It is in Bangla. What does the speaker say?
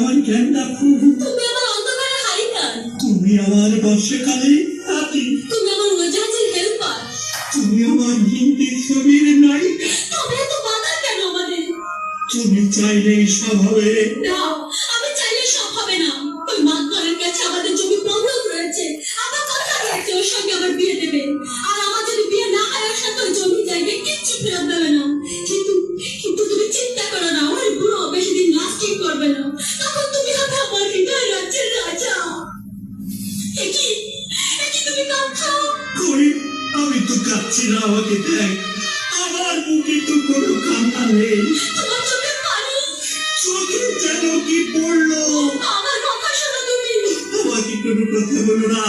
আমার জ্ঞান রাখো। তুমি আমার অন্ধকারে হারিকান, তুমি আমার বর্ষাকালে হাতি, তুমি আমার উড়োজাহাজের হেল্পার। তুমি আমার হিন্দি ছবির নায়িকা। তবে এত বাধা কেন আমাদের? তুমি চাইলেই সব হবে না, আমি চাইলে সব হবে না। ওই মাতবরের কাছে আমাদের জমি বন্ধক রয়েছে, আমার কথা রয়েছে ওর সঙ্গে আমার বিয়ে দেবে। আর আমার যদি বিয়ে না হয় ওর সাথে ওই জমি জায়গা কিচ্ছু ফেরত দেবে না। কিন্তু কিন্তু তুমি চিন্তা করো না, ওই বুড়ো বেশি দিন লাস্টিং করবে না। তখন তুমি হবে আমার হৃদয় রাজ্যের রাজা। একই একই তুমি কাঁদছো? করি, আমি তো কাঁদছি না, আমাকে দেখ, আমার মুখে তো কোনো কান্না নেই। তোমার চোখের পানি, চোখে যেন কি পড়লো। আমার কথা শোনো তুমি। আমাকে কোনো কথা বলো না।